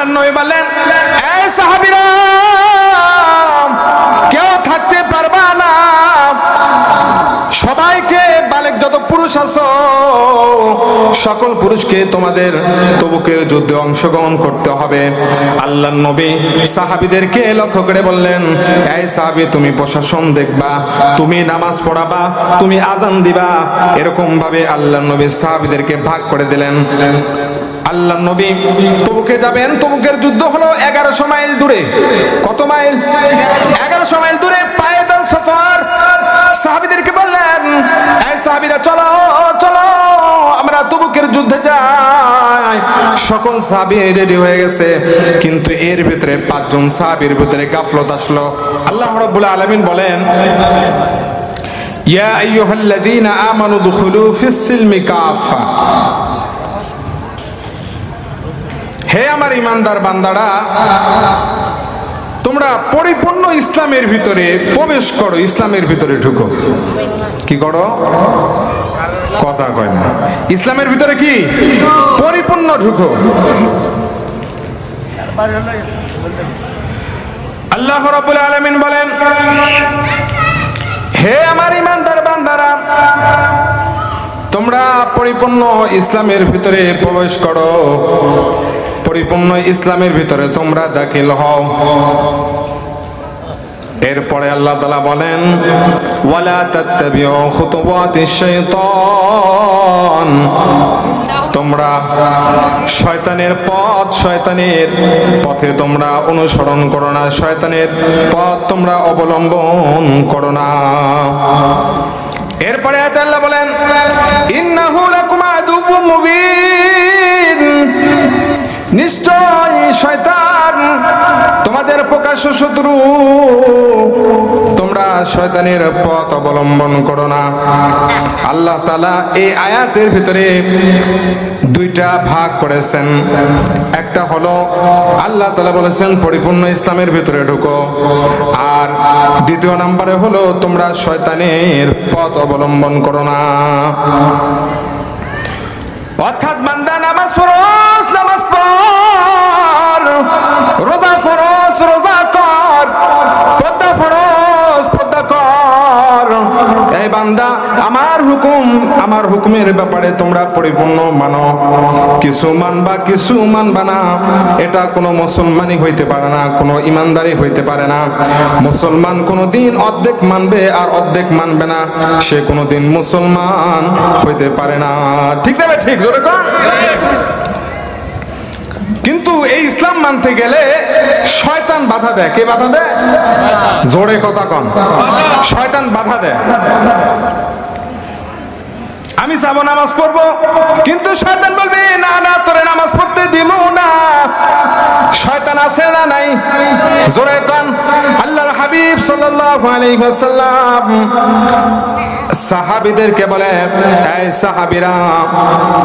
আল্লাহর নবী বললেন, এই সাহাবীরা কেউ থাকতে পারবা না, সবাইকে বালেক যত পুরুষ আছো সকল পুরুষকে তোমাদের তবুকের যুদ্ধে অংশগ্রহণ করতে হবে। আল্লাহর নবী সাহাবীদেরকে লক্ষ্য করে বললেন, এই সাহাবী তুমি প্রশাসন দেখবা, তুমি নামাজ পড়াবা, তুমি আজান দিবা। এরকম ভাবে আল্লাহর নবী সাহাবীদেরকে ভাগ করে দিলেন। আল্লাহর নবী তবুকে যাবেন। তবুকের যুদ্ধ হলো 1100 মাইল দূরে। কত মাইল? 1100 মাইল দূরে পায়দল সফর। সাহাবীদেরকে বললেন, এই সাহাবীরা চলো চলো আমরা তবুকের যুদ্ধে যাই। সকল সাহাবী রেডি হয়ে গেছে, কিন্তু এর ভিতরে 5 জন সাহাবীর ভিতরে গাফলত আসলো। আল্লাহ রাব্বুল আলামিন বলেন, ইয়া আইয়ুহাল্লাযীনা আমানু দুখুলু ফিস সিলমি কাফা। হে আমার ইমানদার বান্দারা, তোমরা পরিপূর্ণ ইসলামের ভিতরে প্রবেশ করো, ইসলামের ভিতরে ঢুকো। কি করো? কথা কয় না। ইসলামের ভিতরে কি? পরিপূর্ণ ঢুকো। আল্লাহ রাব্বুল আলামিন বলেন, হে আমার ইমানদার বান্দারা, তোমরা পরিপূর্ণ ইসলামের ভিতরে প্রবেশ করো, পরিপূর্ণ ইসলামের ভিতরে তোমরা দাখিল হও। এরপরে আল্লাহ তাআলা বলেন, ওয়ালা তাত্তাবিউ খুতুওয়াতিশ শাইতান। তোমরা শয়তানের পথ, শয়তানের পথে তোমরা অনুসরণ করো না, শয়তানের পথ তোমরা অবলম্বন করো না। এরপরে আল্লাহ বলেন, ইন্নাহু লাকুম আদুউম মুবিন। নিশ্চয় শয়তান তোমাদের প্রকাশ্য শত্রু, তোমরা শয়তানের পথ অবলম্বন করো না। আল্লাহ তাআলা এই আয়াতের ভিতরে 2টা ভাগ করেছেন। একটা হলো আল্লাহ তাআলা বলেছেন পরিপূর্ণ ইসলামের ভিতরে ঢুকো, আর দ্বিতীয় নম্বরে হলো তোমরা শয়তানের পথ অবলম্বন করো না। অর্থাৎ বান্দা নামাজ ফরজ, নামাজ পড়, রোজা ফরজ, রোজা কর, পর্দা ফরজ, পর্দা কর। এই বান্দা আমার হুকুম, আমার হুকুমের ব্যাপারে তোমরা পরিপূর্ণ মানো। কিছু মানবা, কিছু মানবা না, এটা কোনো মুসলমানই হইতে পারে না, কোনো ইমানদারি হইতে পারে না। মুসলমান কোনোদিন অর্ধেক মানবে আর অর্ধেক মানবে না, সে কোনোদিন মুসলমান হইতে পারে না। ঠিক না? ঠিক জোরে কর। কিন্তু এই ইসলাম মানতে গেলে শয়তান বাধা দেয়। কে বাধা দেয়? জোরে কথা কন। শয়তান বাধা দেয়। আমি যাবো নামাজ পড়বো, কিন্তু শয়তান বলবে না না তোরে নামাজ পড়তে দিব না। শয়তান আছে না নাই? জোরে কন। আল্লাহর হাবিব সাল্লাল্লাহু আলাইহি ওয়াসাল্লাম সাহাবীদেরকে বলে, এই সাহাবীরা,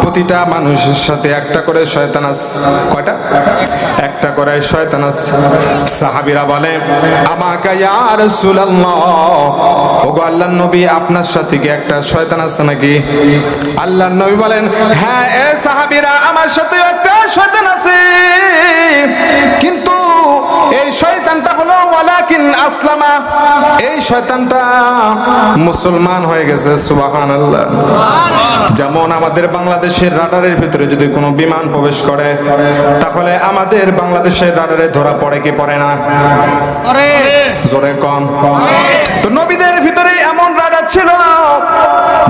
প্রতিটা মানুষের সাথে একটা করে শয়তান আছে। কয়টা? একটা করে শয়তান আছে। সাহাবীরা বলে, আমাকা ইয়া রাসূলুল্লাহ, ওগো আল্লাহর নবী, আপনার সাথে কি একটা শয়তান আছে নাকি? আল্লাহর নবী বলেন, হ্যাঁ এ সাহাবীরা, আমার সাথে একটা শয়তান আছে, কিন্তু এই শয়তানটা হলো ওয়ালাকিন আসলামা, এই শয়তানটা মুসলমান হয়ে গেছে। সুবহানাল্লাহ। যেমন আমাদের বাংলাদেশের রাডারের ভিতরে যদি কোনো বিমান প্রবেশ করে, তাহলে আমাদের বাংলাদেশের রাডারে ধরা পড়ে কি পড়ে না? পড়ে। জোরে কম। তো নবীদের ভিতরে এমন রাডার ছিল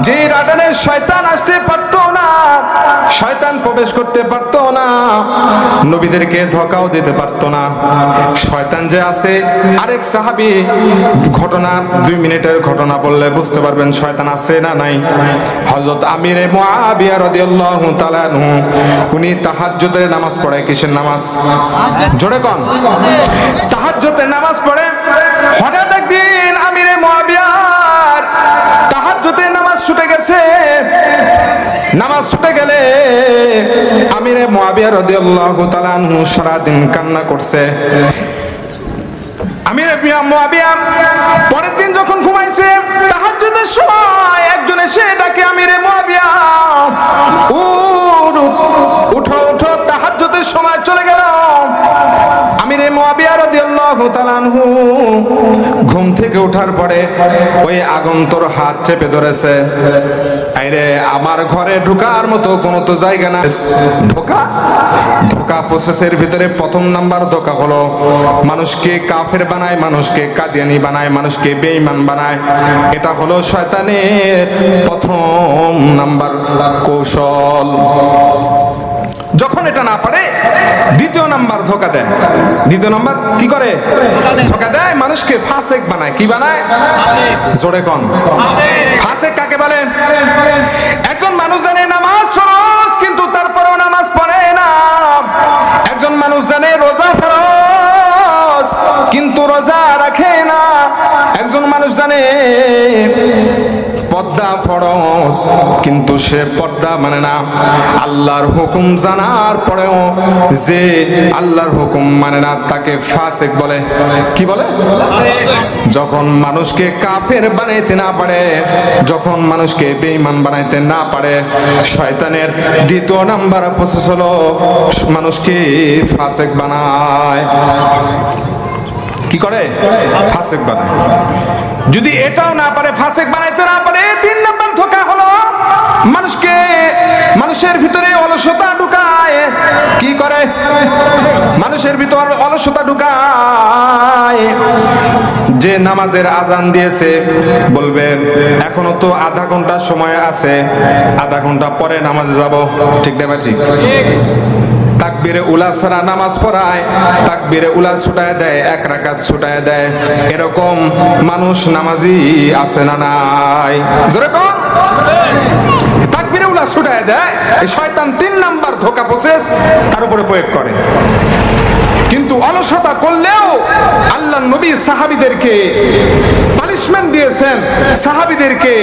যে রাডারে শয়তান আসতে পারতো না, শয়তান প্রবেশ করতে পারতো না, নবীদেরকে ধোঁকাও দিতে পারতো না। শয়তান যে আছে, আরেক সাহাবী ঘটনা 2 মিনিটের ঘটনা বললে বুঝতে পারবেন শয়তান আছে না নাই। হযরত আমিরে মুআবিয়া রাদিয়াল্লাহু তাআলা আনহু, উনি তাহাজ্জুদের নামাজ পড়ে। কিসের নামাজ? জোরে কোন। তাহাজ্জুদের নামাজ পড়ে। হঠাৎ একদিন আমিরে মুআবিয়ার তাহাজ্জুদের নামাজ ছুটে গেছে। নামাজ ছুটে গেলে আমিরে মুআবিয়া রাদিয়াল্লাহু তাআলা আনহু সারা দিন কান্না করছে। আমিরে মুআবিয়া পরের দিন যখন ঘুমাইছে, তাহাজ্জুদের সময় একজন এসে ডাকে, আমিরে মুআবিয়া উঠো উঠো, তাহাজ্জুদের সময় চলে গেল। রাদিয়াল্লাহু তাআলা আনহু ঘুম থেকে ওঠার পরে ওই আগন্তর হাত চেপে ধরেছে। আইরে আমার ঘরে ঢোকার মতো কোনো তো জায়গা না। ধোঁকা ধোঁকা প্রসেসের ভিতরে প্রথম নাম্বার ধোঁকা হলো মানুষকে কাফের বানায়, মানুষকে কাদিয়ানি বানায়, মানুষকে বেঈমান বানায়। এটা হলো শয়তানের প্রথম নাম্বার কৌশল। যখন এটা না পারে দ্বিতীয় নাম্বার ধোঁকা দেয়। দ্বিতীয় নাম্বার কি করে? ধোঁকা দেয়, মানুষকে ফাসেক বানায়। কি বানায়? জোরে কোন ফাসেক কাকে বলে? একজন মানুষ জানে নামাজ ফরজ, কিন্তু তারপরেও নামাজ পড়ে না। একজন মানুষ জানে রোজা ফরজ, কিন্তু রোজা রাখে না। একজন মানুষ জানে পর্দা ফরজ, কিন্তু সে পর্দা মানে না। আল্লাহর হুকুম জানার পরেও যে আল্লাহর হুকুম মানে না, তাকে ফাসিক বলে। কি বলে? যখন মানুষকে কাফের বানাইতে না পারে, যখন মানুষকে বেঈমান বানাইতে না পারে, শয়তানের দ্বিতীয় নাম্বার প্রসেস হলো মানুষকে ফাসিক বানায়। কি করে? ফাসিক বানায়। যদি এটাও না পারে, ফাসিক বানাইতে না পারে, তিন নাম্বার ধোঁকা হলো মানুষের ভিতরে অলসতা ঢুকায়। কি করে? মানুষের ভিতর অলসতা ঢুকায়। যে নামাজের আজান দিয়েছে বলবে এখনো তো আধা ঘন্টা সময় আছে, আধা ঘন্টা পরে নামাজে যাব। ঠিক না? ঠিক। তাকবীরে উলা ছাড়া নামাজ পড়ায়, তাকবীরে উলা ছুটায় দেয়, এক রাকাত ছুটায় দেয়। এরকম মানুষ নামাজি আছে না নাই? জোরে কোন? তাকবীরে উলা ছুটায় দেয়। এই শয়তান তিন নাম্বার ধোঁকা প্রসেস তার উপরে প্রয়োগ করে। কিন্তু অলসতা করলেও আল্লাহর নবী সাহাবীদেরকে পানিশমেন্ট দিয়েছেন, সাহাবীদেরকে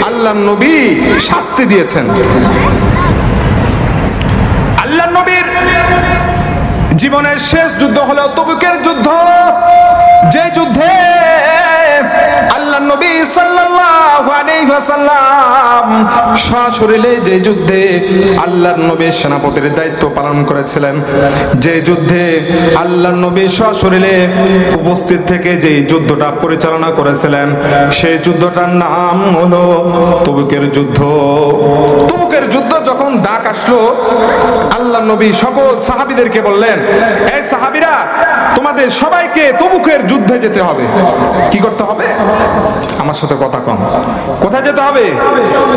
আল্লাহর নবী শাস্তি দিয়েছেন। আল্লাহর নবীর জীবনের শেষ যুদ্ধ হলো তবুকের যুদ্ধ। যে যুদ্ধে আল্লাহর নবী সাল্লাল্লাহু আলাইহি ওয়াসাল্লাম সশরীরে, যে যুদ্ধে আল্লাহর নবী সেনাপতির দায়িত্ব পালন করেছিলেন, যে যুদ্ধে আল্লাহর নবী সশরীরে উপস্থিত থেকে যে যুদ্ধটা পরিচালনা করেছিলেন, সেই যুদ্ধটার নাম হলো তবুকের যুদ্ধ। তবুকের যুদ্ধ যখন ডাক আসলো, আল্লাহর নবী সকল সাহাবীদেরকে বললেন, এই সাহাবীরা, তোমাদের সবাইকে তবুকের যুদ্ধে যেতে হবে। কি করতে হবে? আমার সাথে কথা কম। কোথায় যেতে হবে?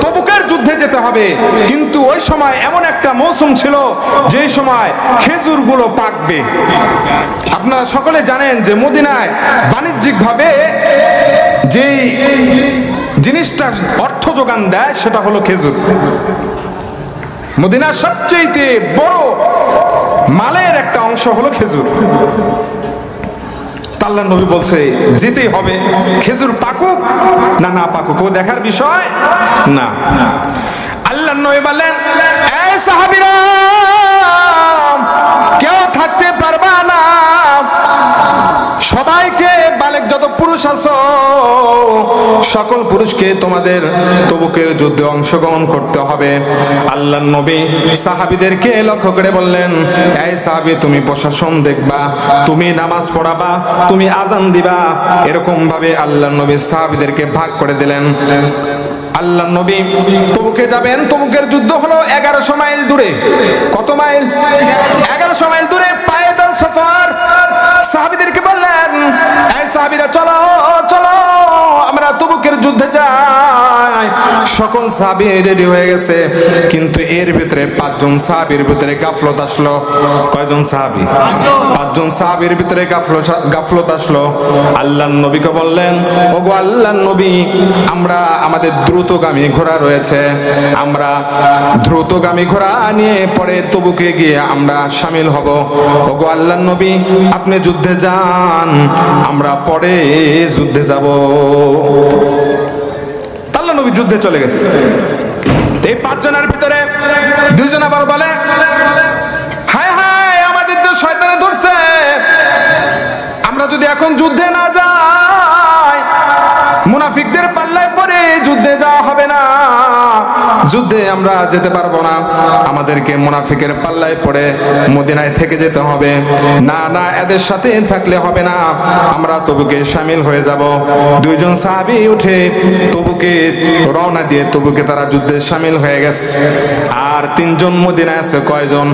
তবুকের যুদ্ধে যেতে হবে। কিন্তু ওই সময় এমন একটা মৌসুম ছিল যে সময় খেজুরগুলো পাকবে। আপনারা সকলে জানেন যে মদিনায় বাণিজ্যিকভাবে যে জিনিসটা অর্থ যোগান দেয় সেটা হলো খেজুর। মদিনার সবচেয়ে বড় মালের একটা অংশ হলো খেজুর। আল্লাহর নবী বলছে যেতেই হবে। খেজুর পাকুক না না পাকুক ও দেখার বিষয় না। আল্লাহর নবী বলেন, এই সাহাবীরা, কেউ থাকতে পারবা না, সবাইকে, বালেক যত পুরুষ আছো সকল পুরুষকে তোমাদের তবুকের যুদ্ধে অংশগ্রহণ করতে হবে। আল্লাহর নবী সাহাবীদেরকে লক্ষ্য করে বললেন, এই সাহাবী, তুমি প্রশাসন দেখবা, তুমি নামাজ পড়াবা, তুমি আজান দিবা। এরকম ভাবে আল্লাহর নবী সাহাবীদেরকে ভাগ করে দিলেন। আল্লাহর নবী তবুকে যাবেন। তবুকের যুদ্ধ হলো 1100 মাইল দূরে। কত মাইল? 1100 মাইল দূরে পায়দল সফর। সাহাবীদেরকে বললেন, এই সাহাবীরা, চলো চলো আমরা তবুকের যুদ্ধে যাই। সকল সাহাবী রেডি হয়ে গেছে, কিন্তু এর ভিতরে 5 জন সাহাবীর ভিতরে গাফলত আসলো। কয়জন সাহাবী? 5 জন সাহাবীর ভিতরে গাফলত আসলো। আল্লাহর নবীকে বললেন, ওগো আল্লাহর নবী, আমরা আমাদের দ্রুতগামী ঘোড়া রয়েছে, আমরা দ্রুতগামী ঘোড়া নিয়ে পরে তবুকে গিয়ে আমরা শামিল হব। ওগো আল্লাহর নবী, আপনি যুদ্ধে যান, আমরা পরে যুদ্ধে যাব। আল্লাহর নবী যুদ্ধে চলে গেছে। এই 5 জনের ভিতরে 2 জন আবার বলে, হায় হায়, আমাদের তো শয়তানে ধরছে, আমরা যদি এখন যুদ্ধে না যাই মুনাফিকদের পাল্লায় পড়ে যুদ্ধে যাওয়া হবে না। যুদ্ধে আমরা যেতে পারবো না, আমাদেরকে মুনাফিকের পাল্লায় পড়ে মদিনায় থেকে যেতে হবে। না না, এদের সাথে থাকলে হবে না, আমরা তবুকে শামিল হয়ে যাব। দুইজন সাহাবী উঠে তবুকে রওনা দিয়ে তবুকে তারা যুদ্ধে শামিল হয়ে গেছে। আর তিনজন মদিনায় আছে কয়জন?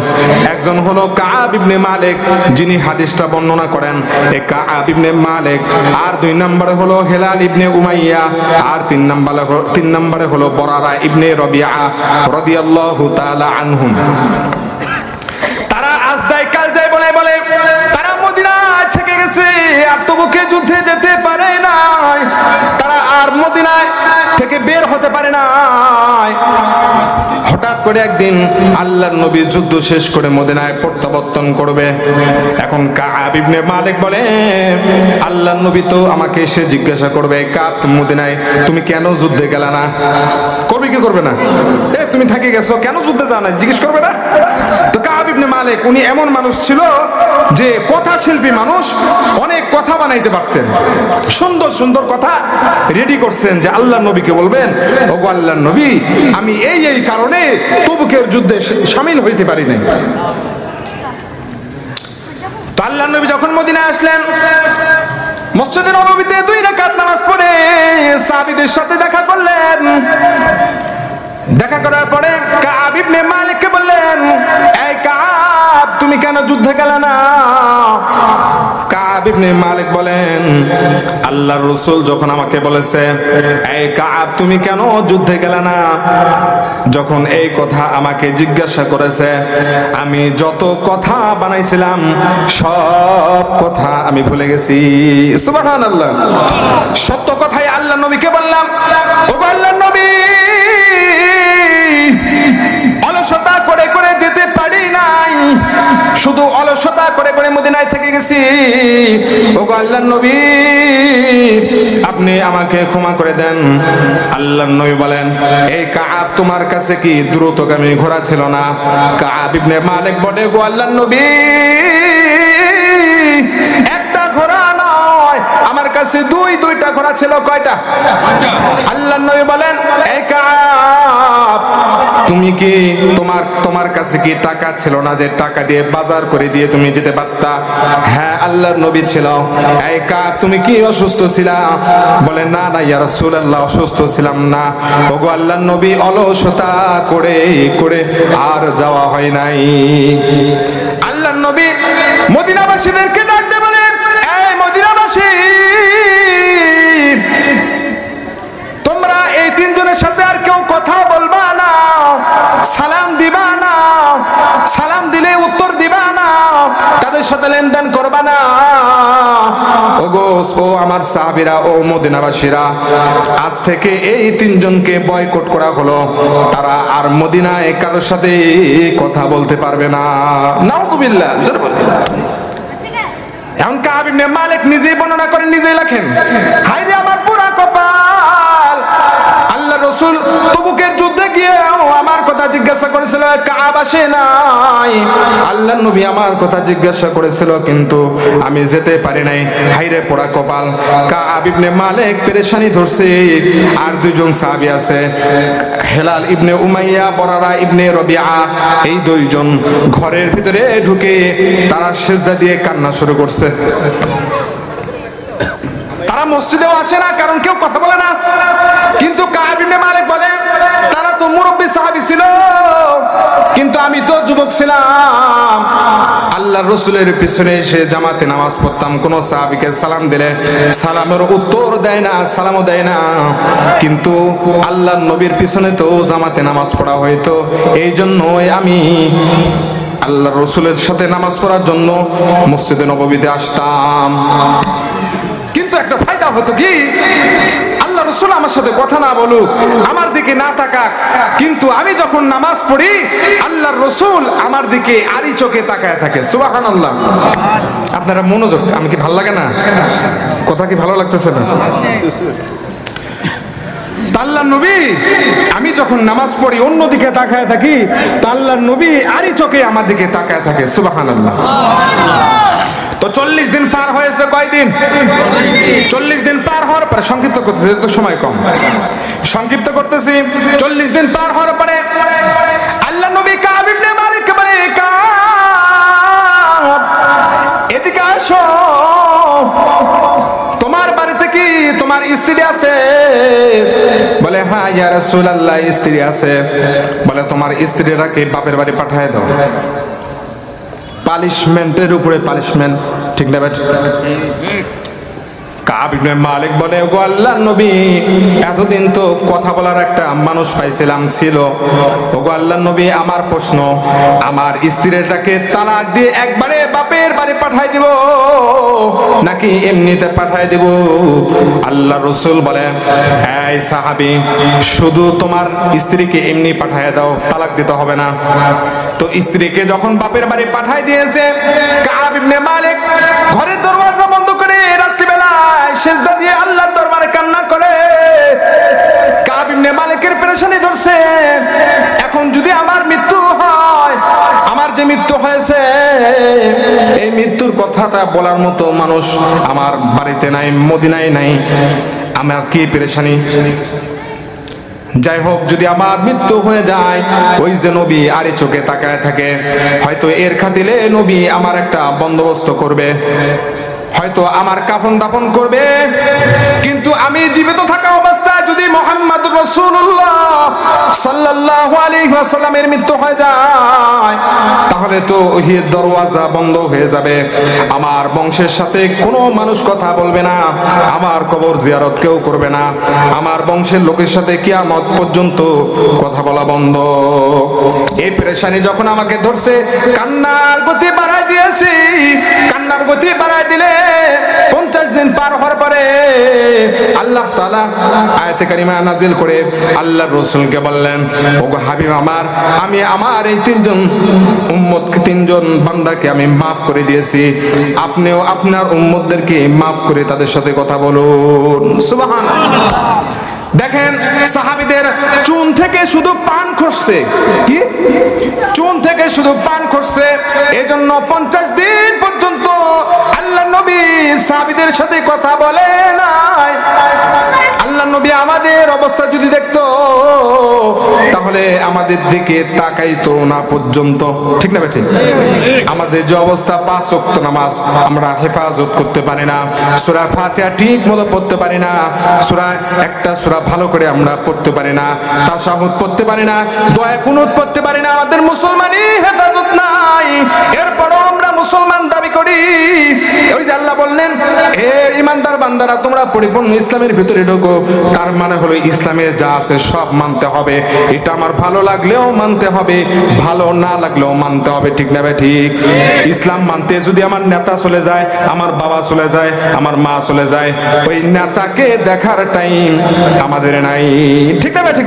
একজন হলো কাব ইবনে মালিক, যিনি হাদিসটা বর্ণনা করেন, এই কাব ইবনে মালিক। আর দুই নম্বরে হলো হেলাল ইবনে উমাইয়া। আর তিন নম্বরে হলো বরারা ইবনে রবিআ রাদিয়াল্লাহু তাআলা আনহুম। তারা আজ যায় কাল যায় বলে বলে তারা মদিনায় থেকে গেছে, আর তবুকে যুদ্ধে যেতে পারে না। তারা আর মদিনায় থেকে বের হতে পারে না। হঠাৎ করে একদিন আল্লাহর নবী যুদ্ধ শেষ করে মদিনায় প্রত্যাবর্তন করবে। এখন কাব ইবনে মালিক বলে, আল্লাহর নবী তো আমাকে এসে জিজ্ঞাসা করবে, কাব তুমি মদিনায় তুমি কেন যুদ্ধে গেলা না? করবে কি করবে না? তুমি থেকে গেছো, কেন যুদ্ধে যাও না জিজ্ঞেস করবে না? তো কাব ইবনে মালিক উনি এমন মানুষ ছিল যে কথা শিল্পী মানুষ, অনেক কথা বানাইতে পারতেন, সুন্দর সুন্দর কথা রেডি করছেন যে আল্লাহর নবীকে বলবেন, ওগো আল্লাহর নবী আমি এই এই কারণে তবুকের যুদ্ধে শামিল হইতে পারি নাই। তো আল্লাহর নবী যখন মদিনায় আসলেন, মসজিদে নববীতে 2 রাকাত নামাজ পড়ে সাহাবীদের সাথে দেখা করলেন। দেখা করার পরে কাব ইবনে মালিককে বললেন, এই কাব তুমি কেন যুদ্ধে গেলে না? কাব ইবনে মালিক বলেন, আল্লাহর রাসূল যখন আমাকে বলেছে, এই কাব তুমি কেন যুদ্ধে গেলে না, যখন এই কথা আমাকে জিজ্ঞাসা করেছে, আমি যত কথা বানাইছিলাম সব কথা আমি ভুলে গেছি। সুবহানাল্লাহ। সত্য কথাই আল্লাহর নবীকে বললাম, ওগো আল্লাহর নবী অলসতা করে করে যেতে পারি নাই, শুধু অলসতা করে করে মদিনায় থেকে গেছি। ওগো আল্লাহর নবী আপনি আমাকে ক্ষমা করে দেন। আল্লাহর নবী বলেন, এই কাব তোমার কাছে কি দ্রুতগামী ঘোড়া ছিল না? কাব ইবনে মালিক বলে, গো আল্লাহর নবী একটা ঘোড়া নয়, আমার কাছে দুইটা ঘোড়া ছিল। কয়টা? আল্লাহর নবী বলেন, এই কাব তুমি কি তোমার কাছে কি টাকা ছিল না যে টাকা দিয়ে বাজার করে দিয়ে তুমি যেতে পারতা? হ্যাঁ আল্লাহর নবী ছিল। এই কাব তুমি কি অসুস্থ ছিলা? বলে না না ইয়া রাসূলুল্লাহ অসুস্থ ছিলাম না। ওগো আল্লাহর নবী অলসতা করে করে আর যাওয়া হয় নাই। আল্লাহর নবী মদিনাবাসীদেরকে ডাকতে বলেন, এই মদিনাবাসী তোমরা এই তিনজনের সাথে আর কেউ কথা বলবা না, সালাম দিবা না, সালাম দিলে উত্তর দিবা না, তাদের সাথে লেনদেন করবা না। ওগো ও আমার সাহাবীরা, ও মদিনাবাসীরা, আজ থেকে এই তিনজনকে বয়কট করা হলো, তারা আর মদিনায় কারোর সাথে কথা বলতে পারবে না। নাউযুবিল্লাহ। এখন কাব ইবনে মালিক নিজেই বর্ণনা করেন, নিজেই লেখেন, হায় রে আমার পুরা কপাল, আল্লাহর রাসূল তবুকের যুদ্ধে গিয়েও আমার কথা জিজ্ঞাসা করেছিল, কাব আসে নাই। আল্লাহর নবী আমার কথা জিজ্ঞাসা করেছিল কিন্তু আমি যেতে পারি নাই। হায় রে পোড়া কপাল। কাব ইবনে মালিক পেরেশানি ধরছে। আর দুইজন সাহাবী আছে, হেলাল ইবনে উমাইয়া, বরারা ইবনে রবিআ, এই দুইজন ঘরের ভিতরে ঢুকে তারা সিজদা দিয়ে কান্না শুরু করছে। তারা মসজিদেও আসে না, কারণ কেউ কথা বলে না। কিন্তু কাব ইবনে মালিক বলে, তারা তো মুরব্বী সাহাবী ছিল, কিন্তু আমি তো যুবক ছিলাম। আল্লাহর রাসূলের পিছনে এসে জামাতে নামাজ পড়তাম, কোন সাহাবীকে সালাম দিলে সালামের উত্তর দেয় না, সালামও দেয় না। কিন্তু আল্লাহর নবীর পিছনে তো জামাতে নামাজ পড়া হইতো, এই জন্যই আমি আল্লাহর রাসূলের সাথে নামাজ পড়ার জন্য মসজিদে নববীতে আসতাম। কিন্তু একটা ফায়দা হতো কি, আল্লাহর রাসূল আমার সাথে কথা না বলুক, আমার দিকে না তাকাক, কিন্তু আমি যখন নামাজ পড়ি আল্লাহর রাসূল আমার দিকে আড়ি চোখে তাকায় থাকে। সুবহানাল্লাহ। আপনারা মনোযোগ, আমি কি ভালো লাগে না? কথা কি ভালো লাগতেছে না? আল্লাহর নবী আমি যখন নামাজ পড়ি অন্যদিকে তাকায় থাকি, আল্লাহর নবী আড়ি চোখে আমার দিকে তাকায় থাকে। সুবহানাল্লাহ। তো 40 দিন পার হয়েছে, কয়দিন? 40 দিন পার হওয়ার পরে, সংক্ষিপ্ত করতেছে সময় কম, সংক্ষিপ্ত করতেছি। 40 দিন পার হওয়ার পরে আল্লাহ নবী কাব ইবনে মালিককে বলে, কাব এদিকে আসো, তোমার বাড়িতে কি তোমার স্ত্রী আছে? বলে হ্যাঁ ইয়া রাসূলুল্লাহ, স্ত্রী আছে। বলে তোমার স্ত্রীটাকে বাপের বাড়ি পাঠিয়ে দাও। পানিশমেন্টের উপরে পানিশমেন্ট, ঠিক না ভাই? কাব ইবনে মালিক বলে, ওগো আল্লাহর নবী, এতদিন তো কথা বলার একটা মানুষ পাইছিলাম ছিল। ওগো আল্লাহর নবী, আমার প্রশ্ন, আমার স্ত্রীটাকে তালাক দিয়ে একবারে বাপের বাড়ি পাঠাই দিব নাকি এমনিতে পাঠাই দিব? আল্লাহ রাসূল বলে, এই সাহাবী, শুধু তোমার স্ত্রীকে এমনি পাঠাই দাও, তালাক দিতে হবে না। তো স্ত্রীকে যখন বাপের বাড়ি পাঠাই দিয়েছে, কাব ইবনে মালিক ঘরের দরওয়াজা বন্ধ করে রাত্রিবেলা সেজদা দিয়ে আল্লাহর দরবারে কান্না করে। কাব ইবনে মালিকের পেরেশানি ধরছে, এখন যদি আমার মৃত্যু হয়, আমার যে মৃত্যু হয়েছে এই মৃত্যুর কথাটা বলার মতো মানুষ আমার বাড়িতে নাই, মদিনায় নাই, আমার কি পেরেশানি। যাই হোক, যদি আমার মৃত্যু হয়ে যায়, ওই যে নবী আরে চোখে তাকায় থাকে, হয়তো এর খাতিরে নবী আমার একটা বন্দোবস্ত করবে, হয়তো আমার কাফন দাফন করবে। কিন্তু আমি জীবিত থাকা অবস্থায় যদি মুহাম্মদুর রাসূলুল্লাহ সাল্লাল্লাহু আলাইহি ওয়াসাল্লামের মৃত্যু হয়ে যায়, তাহলে তো ওহির দরওয়াজা বন্ধ হয়ে যাবে। আমার বংশের সাথে কোনো মানুষ কথা বলবে না, আমার কবর জিয়ারত কেউ করবে না, আমার বংশের লোকের সাথে কিয়ামত পর্যন্ত কথা বলা বন্ধ। এই পেরেশানি যখন আমাকে ধরছে, কান্নার গতি বাড়ায় দিয়েছি। কান্নার গতি বাড়ায় দিলে 50 দিন পার হওয়ার পরে আল্লাহ তাআলা আয়াতে কারিমা নাজিল করে আল্লাহর রাসূলকে বললেন, ওগো হাবিব আমার, আমি আমার এই 3 জন উম্মতকে, 3 জন বান্দাকে আমি maaf করে দিয়েছি, আপনিও আপনার উম্মতদেরকে maaf করে তাদের সাথে কথা বলুন। সুবহানাল্লাহ। দেখেন, সাহাবীদের চুন থেকে শুধু পান খসছে, কি চুন থেকে শুধু পান খসছে। এজন্য 50 দিন পর্যন্ত আল্লাহ নবী সাহাবীদের সাথে কথা বলে নাই। আল্লাহ নবী আমাদের অবস্থা যদি দেখতো, তাহলে আমাদের দিকে তাকাইতো না পর্যন্ত, ঠিক না ঠিক? আমাদের যে অবস্থা, 5 ওয়াক্ত নামাজ আমরা হেফাজত করতে পারি না, সূরা ফাতিহা ঠিক মতো পড়তে পারি না, একটা সূরা ভালো করে আমরা পড়তে পারি না, তাশাহুদ পড়তে পারি না, দোয়া কুনুত পড়তে পারি না, আমাদের মুসলমানই হেফাজত নাই। এরপরও আমরা মুসলমান দাবি করি। ওই যে আল্লাহ বললেন, হে ঈমানদার বান্দারা, তোমরা পরিপূর্ণ ইসলামের ভিতরে ঢোকো। তার মানে হলো ইসলামের যা আছে সব মানতে হবে। এটা আমার ভালো লাগলেও মানতে হবে, ভালো না লাগলেও মানতে হবে, ঠিক না ভাই? ঠিক। ইসলাম মানতে যদি আমার নেতা চলে যায়, আমার বাবা চলে যায়, আমার মা চলে যায়, ওই নেতাকে দেখার টাইম আমাদের নাই, ঠিক না ভাই? ঠিক।